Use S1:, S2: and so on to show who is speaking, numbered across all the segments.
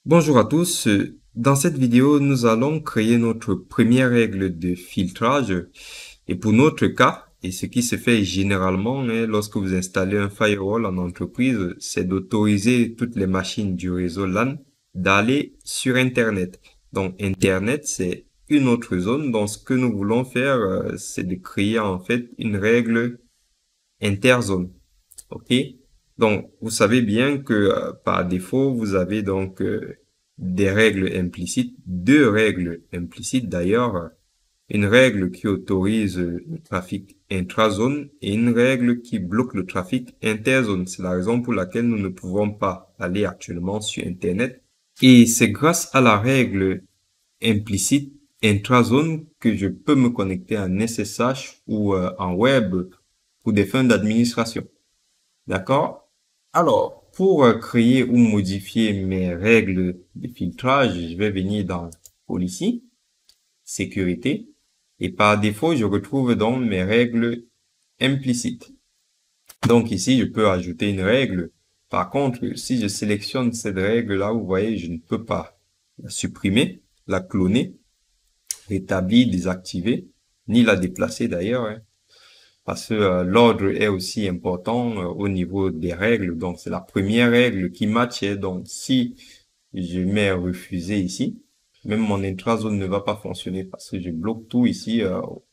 S1: Bonjour à tous. Dans cette vidéo, nous allons créer notre première règle de filtrage. Et pour notre cas, et ce qui se fait généralement lorsque vous installez un firewall en entreprise, c'est d'autoriser toutes les machines du réseau LAN d'aller sur Internet. Donc Internet, c'est une autre zone. Donc ce que nous voulons faire, c'est de créer en fait une règle interzone. OK? Donc, vous savez bien que par défaut, vous avez donc des règles implicites, deux règles implicites d'ailleurs, une règle qui autorise le trafic intrazone et une règle qui bloque le trafic interzone. C'est la raison pour laquelle nous ne pouvons pas aller actuellement sur Internet. Et c'est grâce à la règle implicite intrazone que je peux me connecter en SSH ou en web pour des fins d'administration. D'accord? Alors, pour créer ou modifier mes règles de filtrage, je vais venir dans Policy, Sécurité, et par défaut, je retrouve donc mes règles implicites. Donc ici, je peux ajouter une règle. Par contre, si je sélectionne cette règle-là, vous voyez, je ne peux pas la supprimer, la cloner, rétablir, désactiver, ni la déplacer d'ailleurs, hein. Parce que l'ordre est aussi important au niveau des règles. Donc, c'est la première règle qui matche. Donc, si je mets refuser ici, même mon intrazone ne va pas fonctionner parce que je bloque tout ici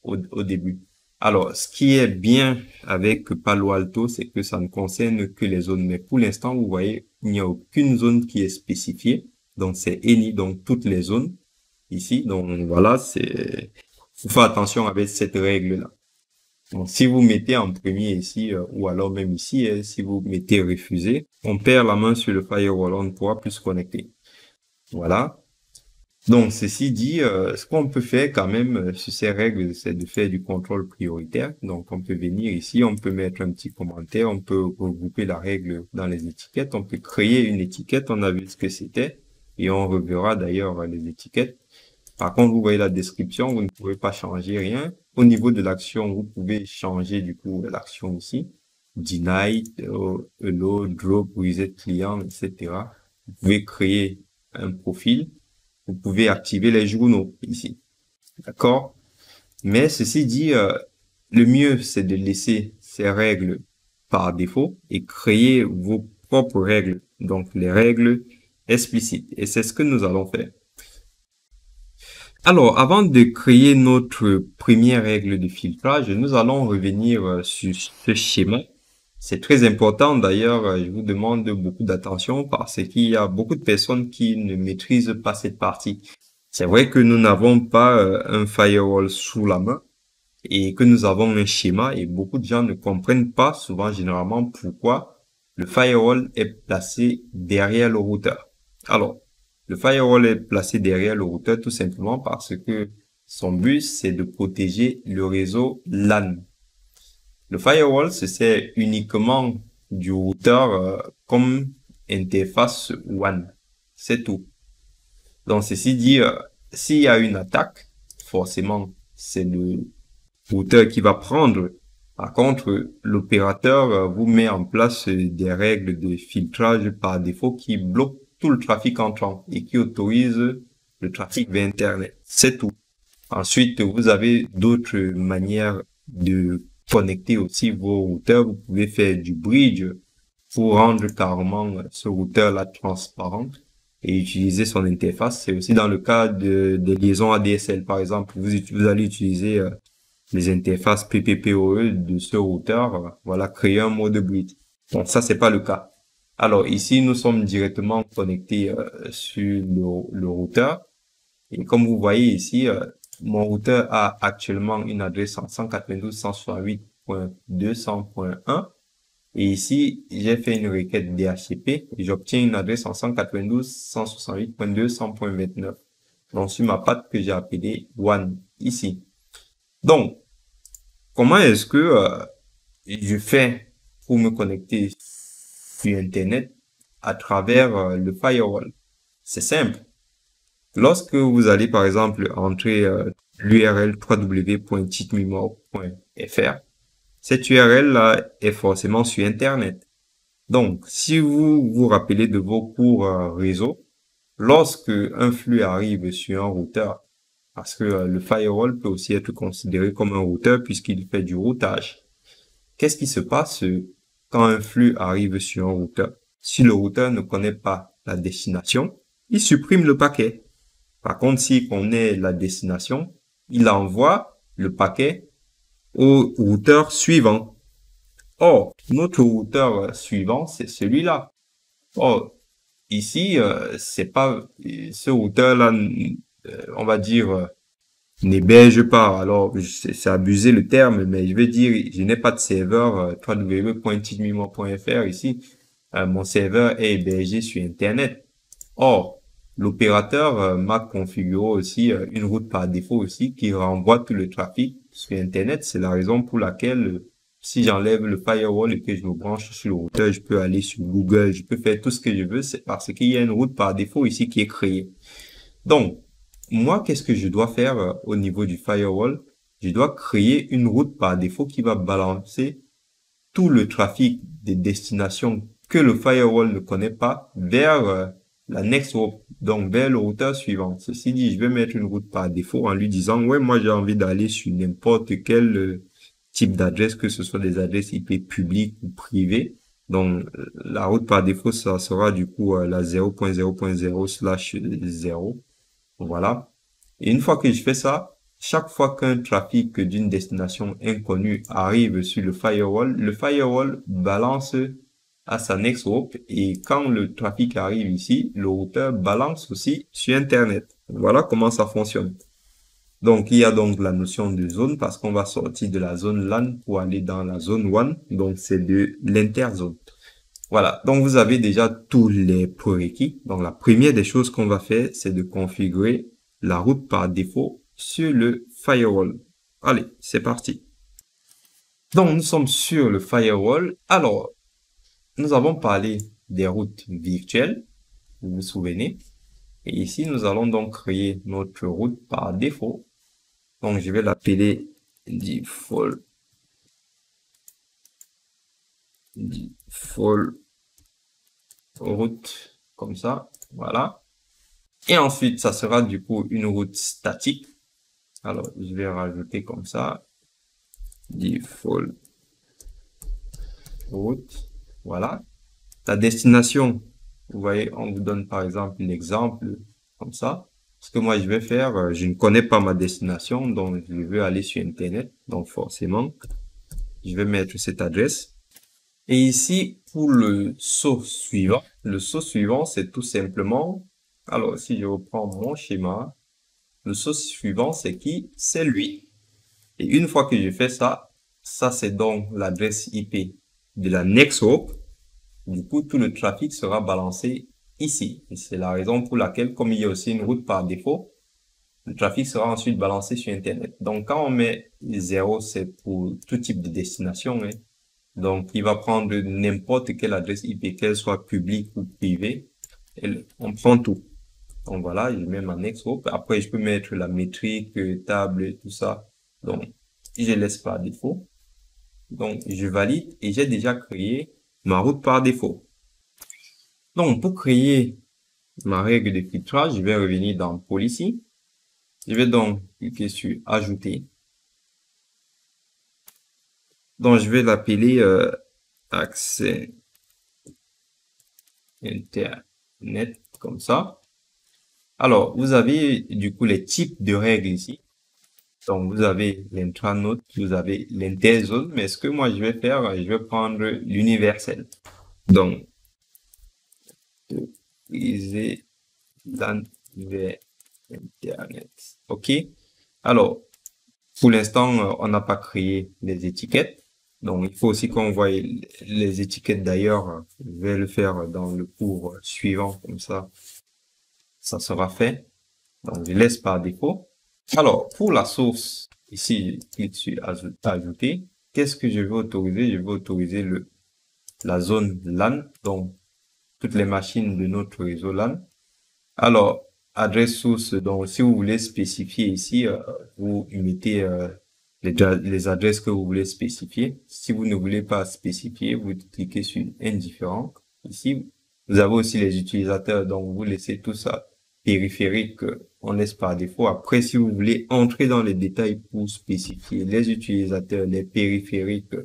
S1: au début. Alors, ce qui est bien avec Palo Alto, c'est que ça ne concerne que les zones. Mais pour l'instant, vous voyez, il n'y a aucune zone qui est spécifiée. Donc, c'est any, donc toutes les zones ici. Donc, voilà, faut faire attention avec cette règle-là. Donc, si vous mettez en premier ici, ou alors même ici, si vous mettez refuser, on perd la main sur le firewall, on ne pourra plus se connecter. Voilà. Donc, ceci dit, ce qu'on peut faire quand même sur ces règles, c'est de faire du contrôle prioritaire. Donc, on peut venir ici, on peut mettre un petit commentaire, on peut regrouper la règle dans les étiquettes, on peut créer une étiquette, on a vu ce que c'était, et on reverra d'ailleurs les étiquettes. Par contre, vous voyez la description, vous ne pouvez pas changer rien. Au niveau de l'action, vous pouvez changer du coup l'action ici. Deny, hello, drop, reset client, etc. Vous pouvez créer un profil. Vous pouvez activer les journaux ici. D'accord? Mais ceci dit, le mieux, c'est de laisser ces règles par défaut et créer vos propres règles. Donc, les règles explicites. Et c'est ce que nous allons faire. Alors, avant de créer notre première règle de filtrage, nous allons revenir sur ce schéma. C'est très important d'ailleurs, je vous demande beaucoup d'attention parce qu'il y a beaucoup de personnes qui ne maîtrisent pas cette partie. C'est vrai que nous n'avons pas un firewall sous la main et que nous avons un schéma et beaucoup de gens ne comprennent pas souvent généralement pourquoi le firewall est placé derrière le routeur. Alors, le firewall est placé derrière le routeur tout simplement parce que son but, c'est de protéger le réseau LAN. Le firewall se sert uniquement du routeur comme interface WAN. C'est tout. Donc, ceci dit, s'il y a une attaque, forcément, c'est le routeur qui va prendre. Par contre, l'opérateur vous met en place des règles de filtrage par défaut qui bloquent tout le trafic entrant et qui autorisent le trafic vers Internet. C'est tout. Ensuite, vous avez d'autres manières de connecter aussi vos routeurs. Vous pouvez faire du bridge pour rendre carrément ce routeur-là transparent et utiliser son interface. C'est aussi dans le cas des liaisons ADSL, par exemple. Vous allez utiliser les interfaces PPPoE de ce routeur, voilà, créer un mode bridge. Donc ça, c'est pas le cas. Alors ici, nous sommes directement connectés sur le routeur. Et comme vous voyez ici, mon routeur a actuellement une adresse en 192.168.200.1. Et ici, j'ai fait une requête DHCP et j'obtiens une adresse en 192.168.200.29. Donc sur ma patte que j'ai appelée WAN ici. Donc, comment est-ce que je fais pour me connecter sur Internet à travers le firewall? C'est simple. Lorsque vous allez, par exemple, entrer l'URL www.cheatmemore.fr, cette URL-là est forcément sur Internet. Donc, si vous vous rappelez de vos cours réseau, lorsque un flux arrive sur un routeur, parce que le firewall peut aussi être considéré comme un routeur puisqu'il fait du routage. Qu'est-ce qui se passe quand un flux arrive sur un routeur? Si le routeur ne connaît pas la destination, il supprime le paquet. Par contre, s'il connaît la destination, il envoie le paquet au routeur suivant. Or, notre routeur suivant, c'est celui-là. Or, ici, c'est pas ce routeur-là, on va dire, n'héberge pas. Alors, c'est abusé le terme, mais je veux dire, je n'ai pas de serveur www.teachmemo.fr ici. Mon serveur est hébergé sur Internet. Or, l'opérateur m'a configuré aussi une route par défaut aussi qui renvoie tout le trafic sur Internet. C'est la raison pour laquelle si j'enlève le firewall et que je me branche sur le routeur, je peux aller sur Google, je peux faire tout ce que je veux. C'est parce qu'il y a une route par défaut ici qui est créée. Donc, moi, qu'est-ce que je dois faire au niveau du firewall? Je dois créer une route par défaut qui va balancer tout le trafic des destinations que le firewall ne connaît pas vers la next route, donc vers le routeur suivant. Ceci dit, je vais mettre une route par défaut en lui disant, ouais, moi j'ai envie d'aller sur n'importe quel type d'adresse, que ce soit des adresses IP publiques ou privées. Donc, la route par défaut, ça sera du coup la 0.0.0/0. Voilà. Et une fois que je fais ça, chaque fois qu'un trafic d'une destination inconnue arrive sur le firewall balance à sa next hop et quand le trafic arrive ici, le routeur balance aussi sur Internet. Voilà comment ça fonctionne. Donc, il y a donc la notion de zone parce qu'on va sortir de la zone LAN pour aller dans la zone WAN. Donc, c'est de l'interzone. Voilà. Donc, vous avez déjà tous les prérequis. Donc, la première des choses qu'on va faire, c'est de configurer la route par défaut sur le firewall. Allez, c'est parti. Donc, nous sommes sur le firewall. Alors, nous avons parlé des routes virtuelles, vous vous souvenez. Et ici, nous allons donc créer notre route par défaut. Donc, je vais l'appeler default route, comme ça. Voilà. Et ensuite, ça sera du coup une route statique. Alors, je vais rajouter comme ça. Default route. Voilà. La destination, vous voyez, on vous donne par exemple l'exemple comme ça. Ce que moi je vais faire, je ne connais pas ma destination, donc je veux aller sur Internet. Donc forcément, je vais mettre cette adresse. Et ici, pour le saut suivant, c'est tout simplement, alors si je reprends mon schéma, le saut suivant, c'est qui? C'est lui. Et une fois que je fais ça, ça c'est donc l'adresse IP de la next hop. Du coup, tout le trafic sera balancé ici. Et c'est la raison pour laquelle, comme il y a aussi une route par défaut, le trafic sera ensuite balancé sur Internet. Donc, quand on met 0, c'est pour tout type de destination. Hein. Donc, il va prendre n'importe quelle adresse IP, qu'elle soit publique ou privée. Et on prend tout. Donc, voilà, je mets ma next hop. Après, je peux mettre la métrique, table et tout ça. Donc, je laisse par défaut. Donc, je valide et j'ai déjà créé ma route par défaut. Donc, pour créer ma règle de filtrage, je vais revenir dans Policy. Je vais donc cliquer sur Ajouter. Donc, je vais l'appeler accès Internet, comme ça. Alors, vous avez du coup les types de règles ici. Donc, vous avez l'intranode, vous avez l'interzone, mais ce que moi je vais faire, je vais prendre l'universel. Donc, utiliser LAN vers Internet. OK? Alors, pour l'instant, on n'a pas créé les étiquettes. Donc, il faut aussi qu'on voie les étiquettes d'ailleurs. Je vais le faire dans le cours suivant, comme ça sera fait. Donc, je laisse par défaut. Alors, pour la source, ici, je clique sur Ajouter. Qu'est-ce que je veux autoriser? Je veux autoriser la zone LAN, donc toutes les machines de notre réseau LAN. Alors, adresse source, donc si vous voulez spécifier ici, vous mettez les adresses que vous voulez spécifier. Si vous ne voulez pas spécifier, vous cliquez sur indifférent. Ici, Vous avez aussi les utilisateurs, donc vous laissez tout ça périphérique, on laisse par défaut. Après, si vous voulez entrer dans les détails pour spécifier les utilisateurs, les périphériques,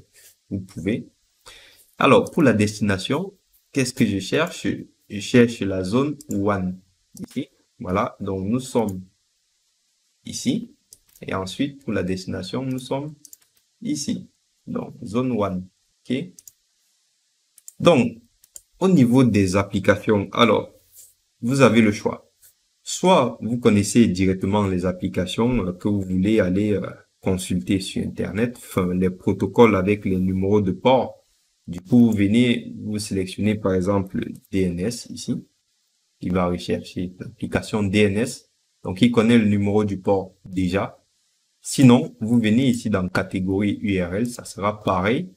S1: vous pouvez. Alors, pour la destination, qu'est-ce que je cherche? Je cherche la zone 1. Ici. Voilà. Donc, nous sommes ici. Et ensuite, pour la destination, nous sommes ici. Donc, zone 1. OK? Donc, au niveau des applications, alors, vous avez le choix. Soit vous connaissez directement les applications que vous voulez aller consulter sur Internet, enfin, les protocoles avec les numéros de port. Du coup, vous venez, vous sélectionnez par exemple DNS ici. Il va rechercher l'application DNS. Donc, il connaît le numéro du port déjà. Sinon, vous venez ici dans catégorie URL, ça sera pareil.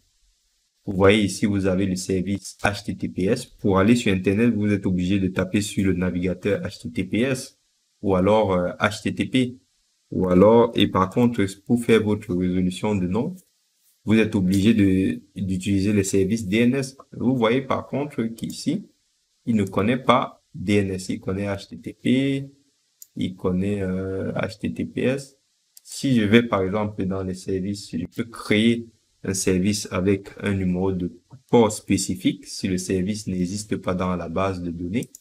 S1: Vous voyez ici, vous avez le service HTTPS. Pour aller sur Internet, vous êtes obligé de taper sur le navigateur HTTPS ou alors HTTP. Ou alors, et par contre, pour faire votre résolution de nom, vous êtes obligé d'utiliser le service DNS. Vous voyez par contre qu'ici, il ne connaît pas DNS, il connaît HTTP, il connaît HTTPS. Si je vais par exemple dans les services, je peux créer un service avec un numéro de port spécifique si le service n'existe pas dans la base de données.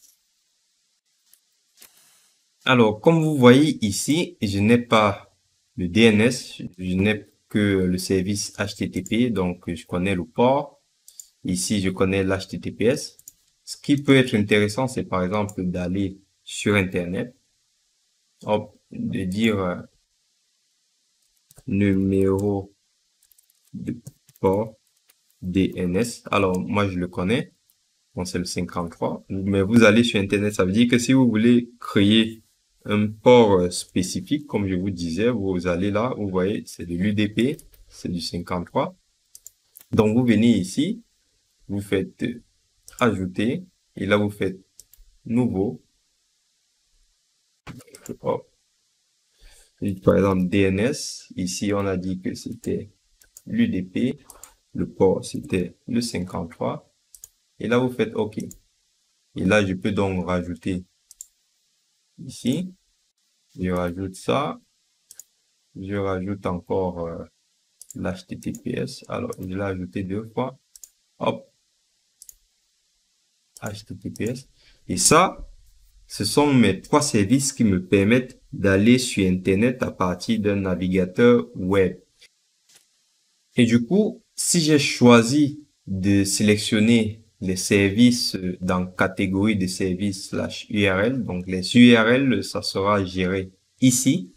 S1: Alors, comme vous voyez ici, je n'ai pas le DNS, je n'ai que le service HTTP, donc je connais le port. Ici, je connais l'HTTPS. Ce qui peut être intéressant, c'est par exemple d'aller sur Internet, hop, de dire numéro de port DNS. Alors, moi, je le connais. Bon, c'est le 53. Mais vous allez sur Internet, ça veut dire que si vous voulez créer un port spécifique, comme je vous disais, vous allez là, vous voyez, c'est de l'UDP, c'est du 53. Donc, vous venez ici, vous faites ajouter, et là, vous faites nouveau. Hop. Et par exemple, DNS, ici, on a dit que c'était l'UDP, le port, c'était le 53. Et là, vous faites OK. Et là, je peux donc rajouter ici. Je rajoute ça. Je rajoute encore l'HTTPS. Alors, je l'ai ajouté 2 fois. Hop. HTTPS. Et ça, ce sont mes 3 services qui me permettent d'aller sur Internet à partir d'un navigateur web. Et du coup, si j'ai choisi de sélectionner les services dans catégorie de services /URL, donc les URL, ça sera géré ici.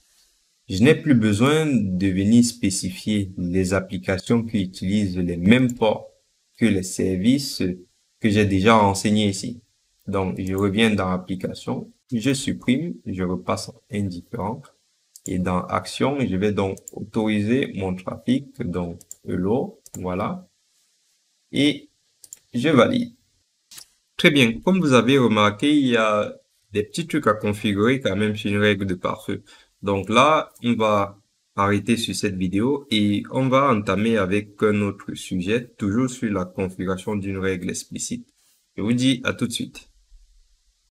S1: Je n'ai plus besoin de venir spécifier les applications qui utilisent les mêmes ports que les services que j'ai déjà renseignés ici. Donc, je reviens dans application, je supprime, je repasse en indifférent. Et dans action, je vais donc autoriser mon trafic, donc hello, voilà. Et je valide. Très bien. Comme vous avez remarqué, il y a des petits trucs à configurer quand même sur une règle de pare-feu. Donc là, on va arrêter sur cette vidéo et on va entamer avec un autre sujet, toujours sur la configuration d'une règle explicite. Je vous dis à tout de suite.